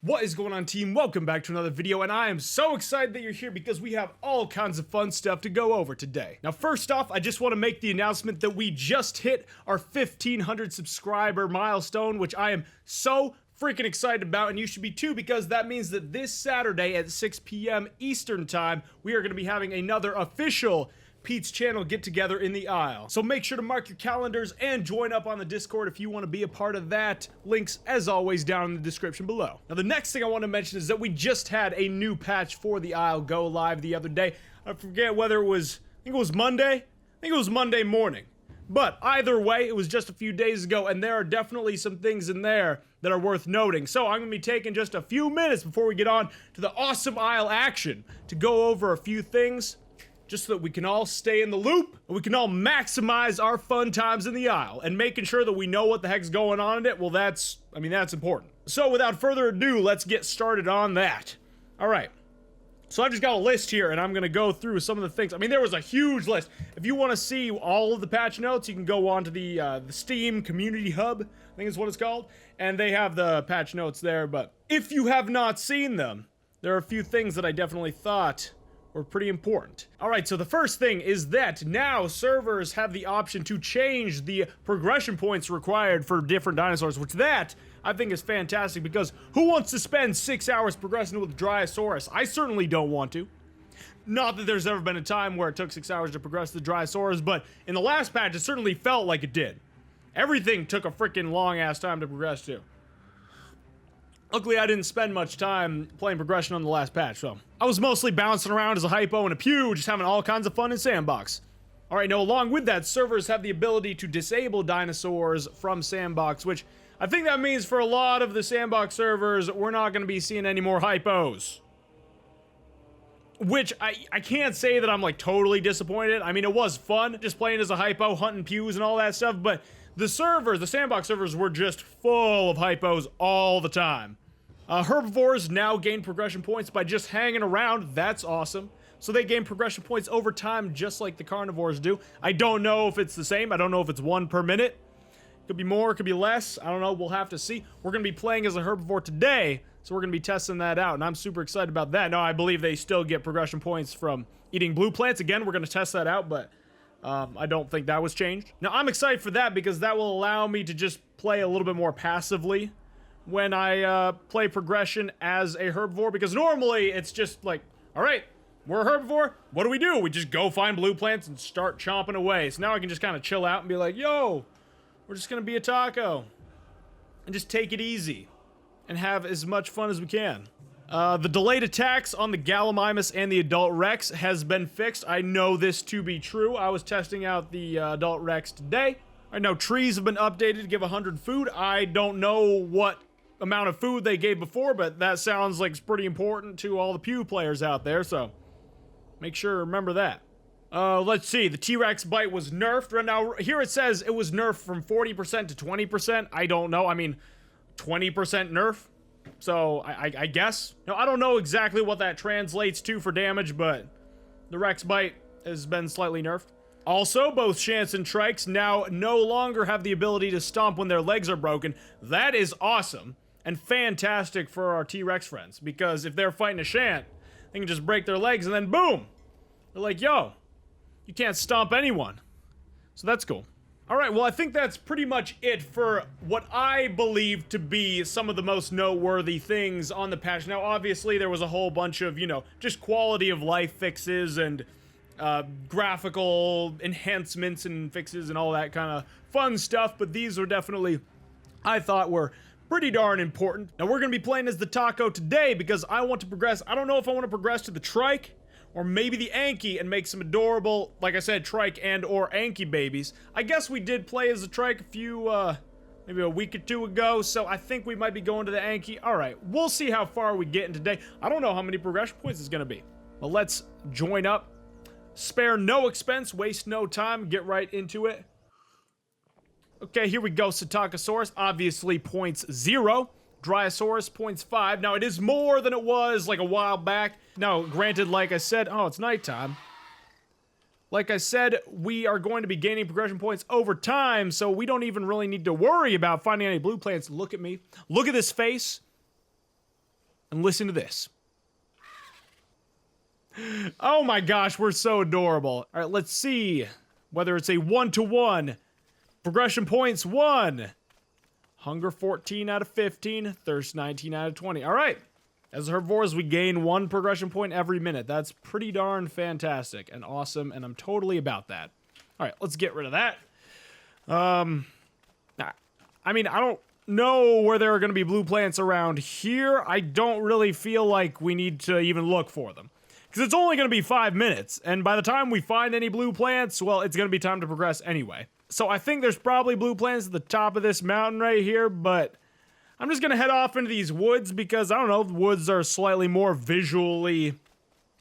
What is going on, team? Welcome back to another video, and I am so excited that you're here because we have all kinds of fun stuff to go over today. Now, first off, I just want to make the announcement that we just hit our 1,500 subscriber milestone, which I am so freaking excited about, and you should be too, because that means that this Saturday at 6 p.m. Eastern Time, we are going to be having another official Pete's channel get together in the aisle. So make sure to mark your calendars and join up on the Discord if you want to be a part of that. Links, as always, down in the description below. Now, the next thing I want to mention is that we just had a new patch for the aisle go live the other day. I forget whether it was, I think it was Monday? I think it was Monday morning. But either way, it was just a few days ago, and there are definitely some things in there that are worth noting. So I'm going to be taking just a few minutes before we get on to the awesome aisle action to go over a few things, just so that we can all stay in the loop, and we can all maximize our fun times in the aisle, and making sure that we know what the heck's going on in it, well that's important. So without further ado, let's get started on that. Alright, so I've just got a list here, and I'm gonna go through some of the things. I mean, there was a huge list. If you want to see all of the patch notes, you can go on to the Steam Community Hub, I think is what it's called, and they have the patch notes there, but if you have not seen them, there are a few things that I definitely thought were pretty important. Alright, so the first thing is that now servers have the option to change the progression points required for different dinosaurs, which that I think is fantastic, because who wants to spend 6 hours progressing with dryosaurus? I certainly don't want to. Not that there's ever been a time where it took 6 hours to progress the dryosaurus, but in the last patch it certainly felt like it did. Everything took a freaking long ass time to progress to. Luckily, I didn't spend much time playing progression on the last patch, so I was mostly bouncing around as a hypo in a pew, just having all kinds of fun in Sandbox. Alright, now along with that, servers have the ability to disable dinosaurs from Sandbox, which I think that means for a lot of the Sandbox servers, we're not going to be seeing any more hypos. Which, I can't say that I'm like totally disappointed. I mean, it was fun just playing as a hypo, hunting pews and all that stuff, but the servers, the Sandbox servers, were just full of hypos all the time. Herbivores now gain progression points by just hanging around. That's awesome. So they gain progression points over time just like the carnivores do. I don't know if it's the same. I don't know if it's 1 per minute. Could be more, could be less. I don't know. We'll have to see. We're going to be playing as a herbivore today, so we're going to be testing that out, and I'm super excited about that. Now, I believe they still get progression points from eating blue plants. Again, we're going to test that out, but I don't think that was changed. Now, I'm excited for that because that will allow me to just play a little bit more passively when I play progression as a herbivore, because normally it's just like, all right, we're a herbivore, what do? We just go find blue plants and start chomping away. So now I can just kind of chill out and be like, yo, we're just gonna be a taco and just take it easy and have as much fun as we can. The delayed attacks on the Gallimimus and the adult Rex has been fixed. I know this to be true. I was testing out the adult Rex today. I know trees have been updated to give 100 food. I don't know what amount of food they gave before, but that sounds like it's pretty important to all the Pew players out there, so make sure to remember that. Let's see, the T-Rex bite was nerfed. Right now, here it says it was nerfed from 40% to 20%. I don't know, I mean, 20% nerf? So, I guess. Now, I don't know exactly what that translates to for damage, but the Rex bite has been slightly nerfed. Also, both Shants and Trikes now no longer have the ability to stomp when their legs are broken. That is awesome and fantastic for our T-Rex friends, because if they're fighting a Shant, they can just break their legs and then boom! They're like, yo, you can't stomp anyone. So that's cool. Alright, well, I think that's pretty much it for what I believe to be some of the most noteworthy things on the patch. Now, obviously, there was a whole bunch of, you know, just quality of life fixes and graphical enhancements and fixes and all that kind of fun stuff, but these are definitely, I thought, were pretty darn important. Now, we're going to be playing as the Taco today because I want to progress. I don't know if I want to progress to the Trike or maybe the Anki and make some adorable, like I said, Trike and or Anki babies. I guess we did play as a Trike a few, maybe a week or two ago, so I think we might be going to the Anki. Alright, we'll see how far we get in today. I don't know how many progression points it's going to be. Well, let's join up. Spare no expense, waste no time, get right into it. Okay, here we go. Psittacosaurus, obviously points 0. Dryosaurus, points 5. Now, it is more than it was like a while back. Now, granted, like I said, oh, it's nighttime. Like I said, we are going to be gaining progression points over time, so we don't even really need to worry about finding any blue plants. Look at me. Look at this face. And listen to this. Oh my gosh, we're so adorable. All right, let's see whether it's a 1-to-1. Progression points 1. Hunger 14 out of 15. Thirst 19 out of 20. All right. As herbivores, we gain 1 progression point every minute. That's pretty darn fantastic and awesome, and I'm totally about that. All right, let's get rid of that. I mean, I don't know where there are going to be blue plants around here. I don't really feel like we need to even look for them. Because it's only going to be 5 minutes, and by the time we find any blue plants, well, it's going to be time to progress anyway. So I think there's probably blue plants at the top of this mountain right here, but I'm just going to head off into these woods because, I don't know, the woods are slightly more visually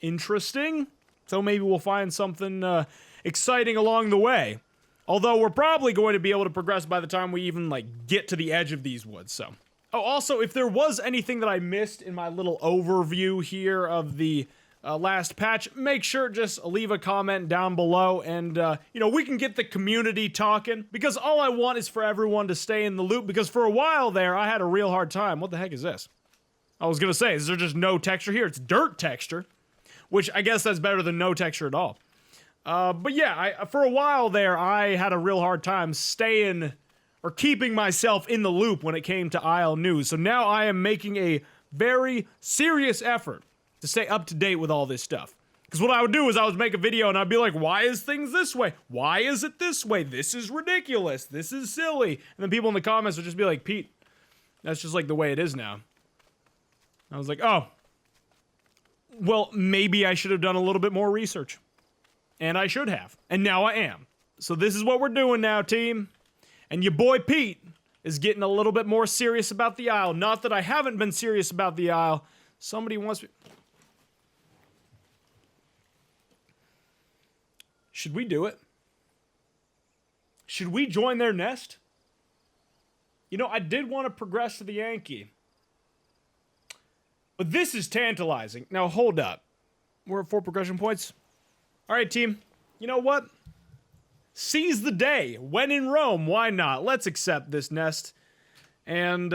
interesting. So maybe we'll find something exciting along the way. Although we're probably going to be able to progress by the time we even, like, get to the edge of these woods, so. Oh, also, if there was anything that I missed in my little overview here of the last patch, make sure just leave a comment down below and, you know, we can get the community talking, because all I want is for everyone to stay in the loop, because for a while there, I had a real hard time. What the heck is this? I was gonna say, is there just no texture here? It's dirt texture, which I guess that's better than no texture at all. But yeah, for a while there, I had a real hard time staying, or keeping myself in the loop when it came to Isle news, so now I am making a very serious effort to stay up to date with all this stuff. Because what I would do is I would make a video and I'd be like, why is things this way? Why is it this way? This is ridiculous. This is silly. And then people in the comments would just be like, Pete, that's just like the way it is now. I was like, oh, well, maybe I should have done a little bit more research. And I should have. And now I am. So this is what we're doing now, team. And your boy Pete is getting a little bit more serious about the Isle. Not that I haven't been serious about the Isle. Somebody wants me... Should we do it? Should we join their nest? You know, I did want to progress to the Yankee. But this is tantalizing. Now, hold up. We're at 4 progression points. All right, team. You know what? Seize the day. When in Rome, why not? Let's accept this nest and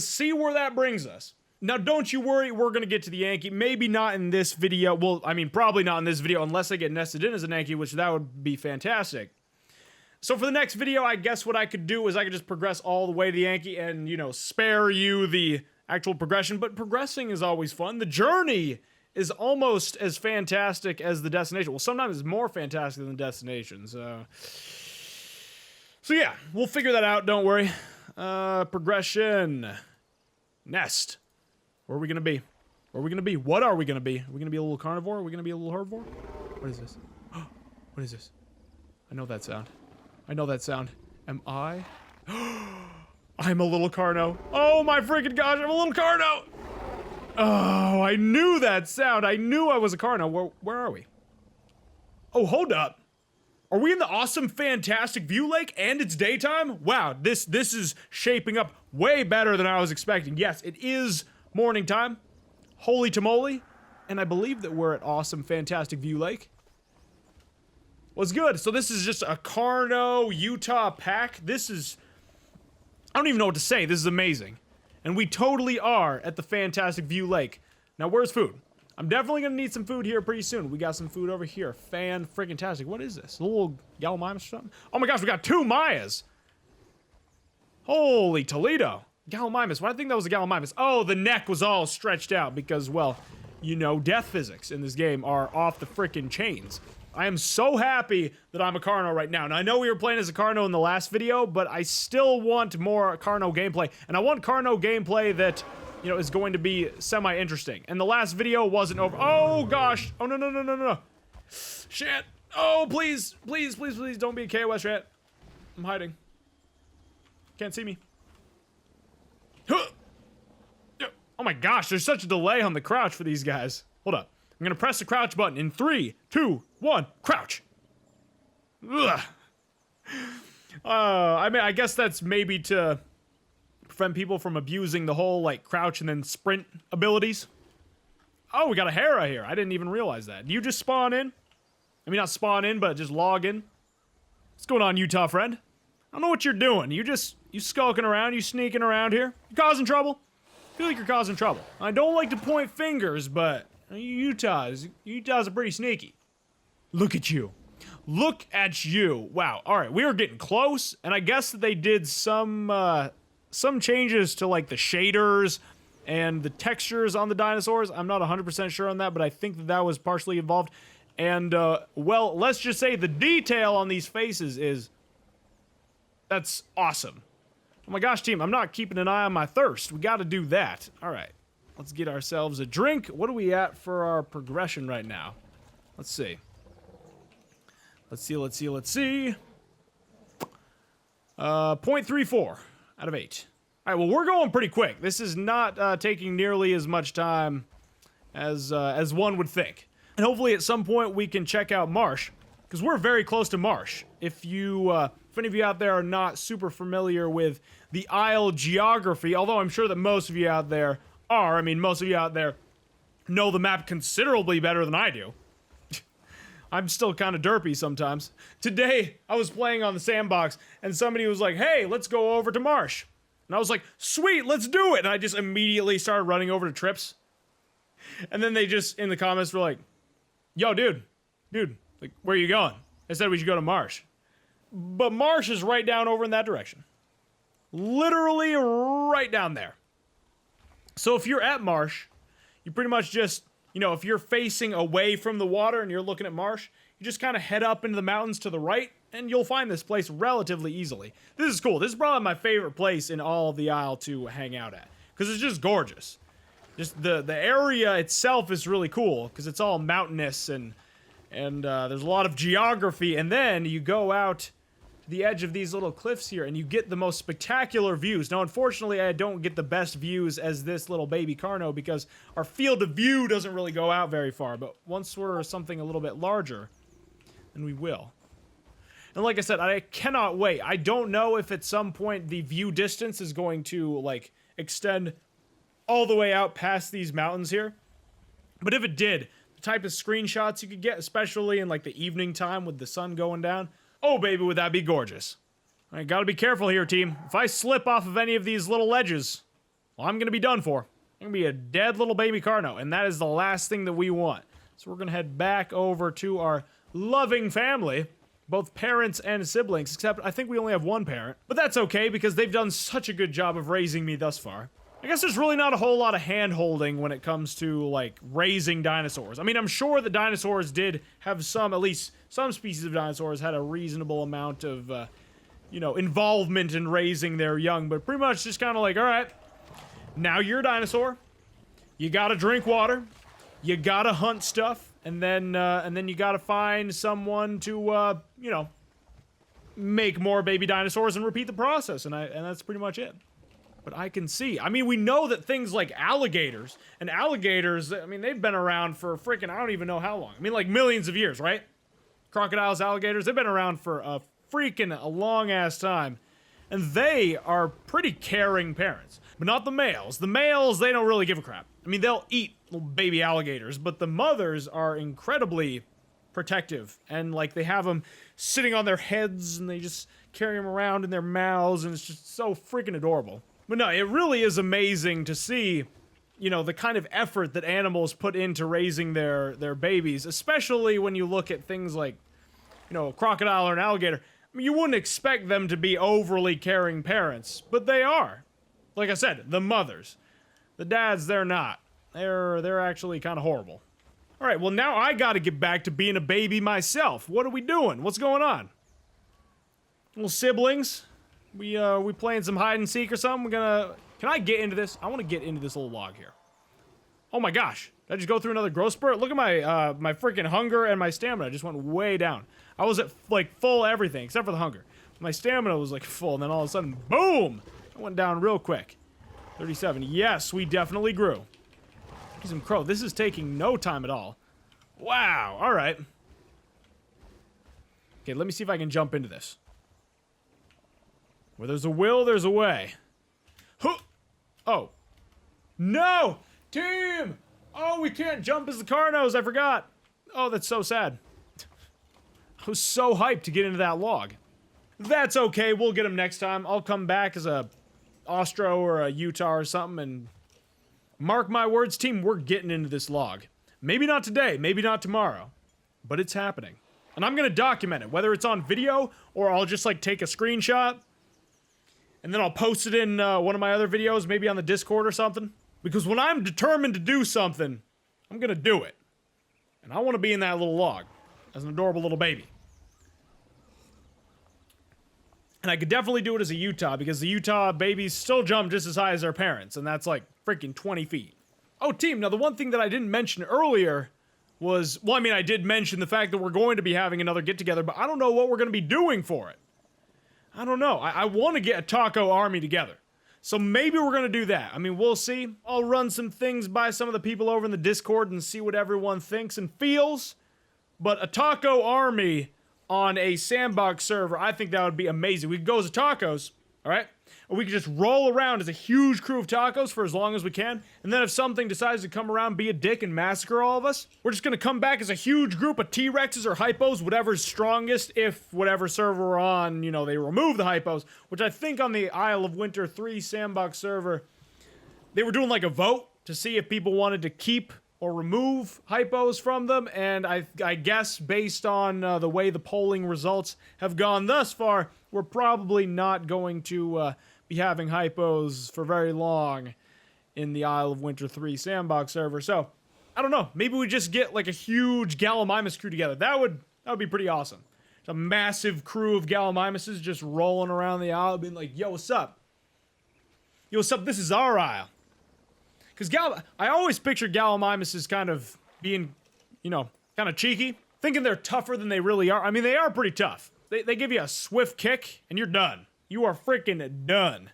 see where that brings us. Now, don't you worry, we're going to get to the Yankee. Maybe not in this video. Well, I mean, probably not in this video unless I get nested in as a Yankee, which that would be fantastic. So for the next video, I guess what I could do is I could just progress all the way to the Yankee and, you know, spare you the actual progression. But progressing is always fun. The journey is almost as fantastic as the destination. Well, sometimes it's more fantastic than the destination, so yeah, we'll figure that out, don't worry. Progression. Nest. Where are we gonna be? Where are we gonna be? What are we gonna be? Are we gonna be a little carnivore? Are we gonna be a little herbivore? What is this? What is this? I know that sound. I know that sound. Am I? I'm a little Carno. Oh my freaking gosh, I'm a little Carno! Oh, I knew that sound. I knew I was a Carno. Where are we? Oh, hold up. Are we in the awesome, fantastic view lake and it's daytime? Wow, this is shaping up way better than I was expecting. Yes, it is morning time. Holy tamale. And I believe that we're at awesome, fantastic view lake. What's good? So this is just a Carno, Utah pack. This is... I don't even know what to say. This is amazing. And we totally are at the fantastic view lake. Now, where's food? I'm definitely gonna need some food here pretty soon. We got some food over here. Fan-friggin-tastic. What is this? A little Gallimimus or something? Oh my gosh, we got 2 Mayas! Holy Toledo. Gallimimus. Why do I think that was a Gallimimus? Oh, the neck was all stretched out because, well, you know, death physics in this game are off the frickin' chains. I am so happy that I'm a Carno right now. Now, I know we were playing as a Carno in the last video, but I still want more Carno gameplay. And I want Carno gameplay that, you know, is going to be semi-interesting. And the last video wasn't over. Oh, gosh. Oh, no, no, no, no, no. Shit. Oh, please. Please, please, please don't be a KOS rat. I'm hiding. Can't see me. Oh my gosh, there's such a delay on the crouch for these guys. Hold up. I'm gonna press the crouch button in 3, 2, 1, crouch. Ugh. I mean, I guess that's maybe to prevent people from abusing the whole, like, crouch and then sprint abilities. Oh, we got a Hera here. I didn't even realize that. Do you just spawn in? I mean, not spawn in, but just log in. What's going on, Utah friend? I don't know what you're doing. You skulking around, you sneaking around here. You causing trouble? feel like you're causing trouble. I don't like to point fingers, but Utah's are pretty sneaky. Look at you. Look at you. Wow. All right, we are getting close, and I guess that they did some changes to like the shaders and the textures on the dinosaurs. I'm not 100% sure on that, but I think that that was partially involved. And well, let's just say the detail on these faces that's awesome. Oh my gosh, team, I'm not keeping an eye on my thirst. We got to do that. All right, let's get ourselves a drink. What are we at for our progression right now? Let's see. Let's see. 0.34 out of 8. All right, well, we're going pretty quick. This is not taking nearly as much time as one would think. And hopefully at some point we can check out Marsh, because we're very close to Marsh. If any of you out there are not super familiar with the Isle geography, although I'm sure that most of you out there are, I mean, most of you out there know the map considerably better than I do. I'm still kind of derpy sometimes. Today, I was playing on the sandbox, and somebody was like, hey, let's go over to Marsh. And I was like, sweet, let's do it. And I just immediately started running over to Trips. And then they just, in the comments, were like, yo, dude, like, where are you going? I said we should go to Marsh. But Marsh is right down over in that direction. Literally right down there. So if you're at Marsh, you pretty much just, you know, if you're facing away from the water and you're looking at Marsh, you just kind of head up into the mountains to the right, and you'll find this place relatively easily. This is cool. This is probably my favorite place in all of the Isle to hang out at, because it's just gorgeous. Just the area itself is really cool, because it's all mountainous, and there's a lot of geography, and then you go out to the edge of these little cliffs here, and you get the most spectacular views. Now, unfortunately, I don't get the best views as this little baby Carno, because our field of view doesn't really go out very far, but once we're something a little bit larger, then we will. And like I said, I cannot wait. I don't know if at some point the view distance is going to, like, extend all the way out past these mountains here. But if it did, the type of screenshots you could get, especially in, like, the evening time with the sun going down, oh, baby, would that be gorgeous. All right, gotta be careful here, team. If I slip off of any of these little ledges, well, I'm gonna be done for. I'm gonna be a dead little baby Carno, and that is the last thing that we want. So we're gonna head back over to our loving family, both parents and siblings, except I think we only have one parent. But that's okay, because they've done such a good job of raising me thus far. I guess there's really not a whole lot of hand-holding when it comes to, like, raising dinosaurs. I mean, I'm sure the dinosaurs did have at least some species of dinosaurs had a reasonable amount of, you know, involvement in raising their young, but pretty much just kind of like, all right, now you're a dinosaur, you gotta drink water, you gotta hunt stuff, and then you gotta find someone to, you know, make more baby dinosaurs and repeat the process, and that's pretty much it. But I can see, I mean, we know that things like alligators, I mean, they've been around for freaking, I don't even know how long. I mean, like millions of years, right? Crocodiles, alligators, they've been around for a long-ass time. And they are pretty caring parents. But not the males. The males, they don't really give a crap. I mean, they'll eat little baby alligators, but the mothers are incredibly protective. And, like, they have them sitting on their heads, and they just carry them around in their mouths, and it's just so freaking adorable. But no, it really is amazing to see, you know, the kind of effort that animals put into raising their babies, especially when you look at things like, you know, a crocodile or an alligator. I mean, you wouldn't expect them to be overly caring parents, but they are. Like I said, the mothers. The dads, they're not. They're actually kind of horrible. All right, well, now I gotta get back to being a baby myself. What are we doing? What's going on? Little siblings? We playing some hide and seek or something? Can I get into this? I want to get into this little log here. Oh my gosh. Did I just go through another growth spurt? Look at my freaking hunger and my stamina just went way down. I was at, like, full everything, except for the hunger. My stamina was, like, full, and then all of a sudden, boom! It went down real quick. 37. Yes, we definitely grew. Some crow. This is taking no time at all. Wow. All right. Okay, let me see if I can jump into this. Where there's a will, there's a way. Huh. Oh. No! Team! Oh, we can't jump as the Carnos, I forgot. Oh, that's so sad. I was so hyped to get into that log. That's okay, we'll get him next time. I'll come back as a Austro or a Utah or something, and Mark my words, team, we're getting into this log. Maybe not today, maybe not tomorrow, but it's happening. And I'm gonna document it, whether it's on video or I'll just like take a screenshot and then I'll post it in one of my other videos, maybe on the Discord or something. Because when I'm determined to do something, I'm gonna do it. And I wanna be in that little log as an adorable little baby. And I could definitely do it as a Utah, because the Utah babies still jump just as high as their parents, and that's like freaking 20 feet. Oh, team, now the one thing that I didn't mention earlier was, well, I mean, I did mention the fact that we're going to be having another get-together, but I don't know what we're going to be doing for it. I don't know. I want to get a taco army together. So maybe we're going to do that. I mean, we'll see. I'll run some things by some of the people over in the Discord and see what everyone thinks and feels. But a taco army on a sandbox server, I think that would be amazing. We could go as tacos, all right? Or we could just roll around as a huge crew of tacos for as long as we can. And then if something decides to come around, be a dick, and massacre all of us, we're just going to come back as a huge group of T-Rexes or hypos, whatever's strongest, if whatever server we're on, you know, they remove the hypos, which I think on the Isle of Winter 3 sandbox server, they were doing like a vote to see if people wanted to keep or remove hypos from them, and I guess based on the way the polling results have gone thus far, we're probably not going to be having hypos for very long in the Isle of Winter 3 sandbox server. So, I don't know, maybe we just get like a huge Gallimimus crew together. That would be pretty awesome. It's a massive crew of Gallimimuses just rolling around the Isle, being like, yo, what's up? Yo, what's up? This is our Isle. Because I always picture Gallimimus as kind of being, you know, kind of cheeky. Thinking they're tougher than they really are. I mean, they are pretty tough. They give you a swift kick, and you're done. You are freaking done.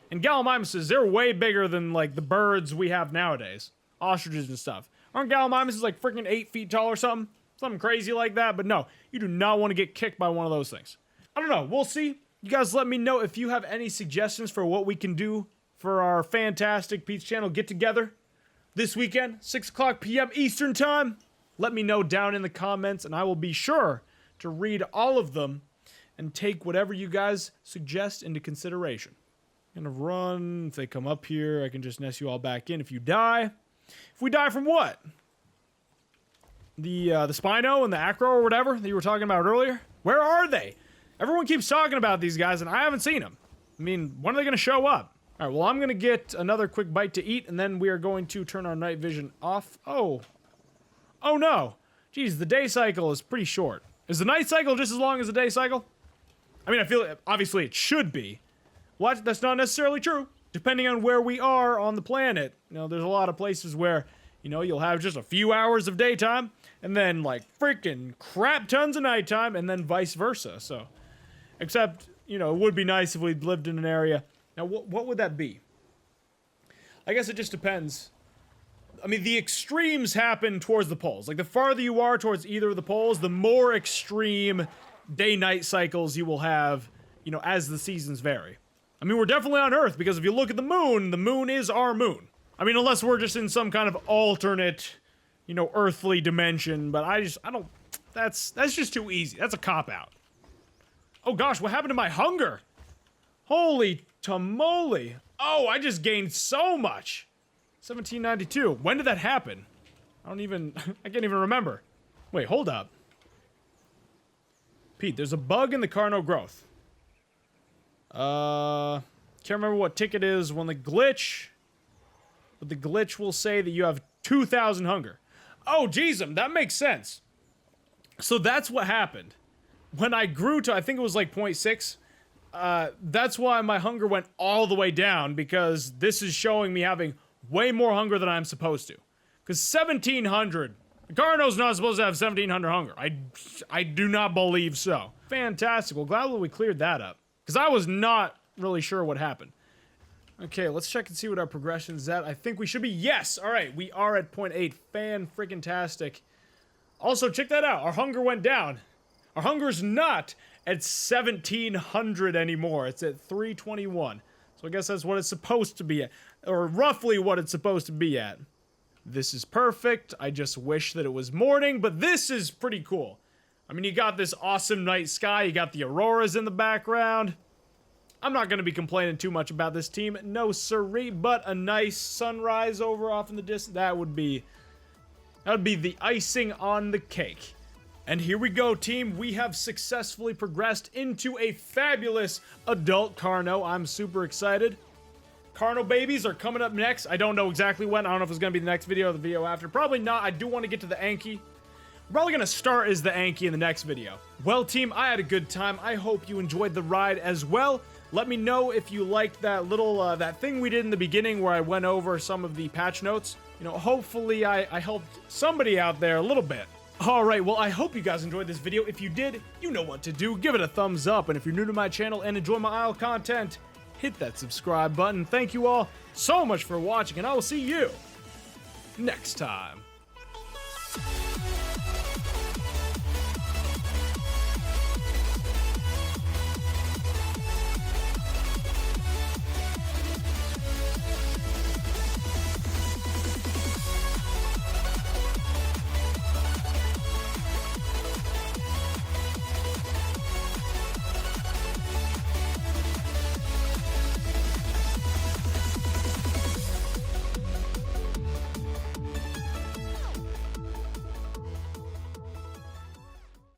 And Gallimimuses, they're way bigger than, like, the birds we have nowadays. Ostriches and stuff. Aren't Gallimimuses, like, freaking 8 feet tall or something? Something crazy like that? But no, you do not want to get kicked by one of those things. I don't know. We'll see. You guys let me know if you have any suggestions for what we can do for our fantastic Pete's Channel get-together this weekend, 6 o'clock p.m. Eastern Time. Let me know down in the comments, and I will be sure to read all of them and take whatever you guys suggest into consideration. I'm gonna run. If they come up here, I can just nest you all back in. If you die. If we die from what? The Spino and the Acro or whatever that you were talking about earlier? Where are they? Everyone keeps talking about these guys, and I haven't seen them. I mean, when are they gonna show up? All right, well, I'm going to get another quick bite to eat, and then we are going to turn our night vision off. Oh. Oh, no. Geez, the day cycle is pretty short. Is the night cycle just as long as the day cycle? I mean, I feel obviously it should be. What? That's not necessarily true. Depending on where we are on the planet. You know, there's a lot of places where, you know, you'll have just a few hours of daytime, and then, like, freaking crap tons of nighttime, and then vice versa. So, except, you know, it would be nice if we lived in an area. Now, what would that be? I guess it just depends. I mean, the extremes happen towards the poles. Like, the farther you are towards either of the poles, the more extreme day-night cycles you will have, you know, as the seasons vary. I mean, we're definitely on Earth, because if you look at the moon is our moon. I mean, unless we're just in some kind of alternate, you know, earthly dimension, but I don't, that's just too easy. That's a cop-out. Oh gosh, what happened to my hunger? Holy tamale. Oh, I just gained so much. 1792. When did that happen? I can't even remember. Wait, hold up. Pete, there's a bug in the Carno growth. Can't remember what tick it is when the glitch, but the glitch will say that you have 2,000 hunger. Oh, geez, that makes sense. So that's what happened. When I grew to, I think it was like 0.6, that's why my hunger went all the way down, because this is showing me having way more hunger than I'm supposed to. Because 1,700, Carno's not supposed to have 1,700 hunger. I do not believe so. Fantastic. Well, glad we cleared that up, because I was not really sure what happened. Okay, let's check and see what our progression is at. I think we should be, yes! Alright, we are at 0.8. Fan-freaking-tastic. Also, check that out. Our hunger went down. Our hunger's not at 1,700 anymore. It's at 321. So I guess that's what it's supposed to be at. Or roughly what it's supposed to be at. This is perfect. I just wish that it was morning, but this is pretty cool. I mean, you got this awesome night sky. You got the auroras in the background. I'm not going to be complaining too much about this team. No siree, but a nice sunrise over off in the distance, that would be the icing on the cake. And here we go, team. We have successfully progressed into a fabulous adult Carno. I'm super excited. Carno babies are coming up next. I don't know exactly when. I don't know if it's going to be the next video or the video after. Probably not. I do want to get to the Anki. We're probably going to start as the Anki in the next video. Well, team, I had a good time. I hope you enjoyed the ride as well. Let me know if you liked that little, that thing we did in the beginning where I went over some of the patch notes. You know, hopefully I helped somebody out there a little bit. Alright, well, I hope you guys enjoyed this video. If you did, you know what to do. Give it a thumbs up. And if you're new to my channel and enjoy my Isle content, hit that subscribe button. Thank you all so much for watching, and I will see you next time.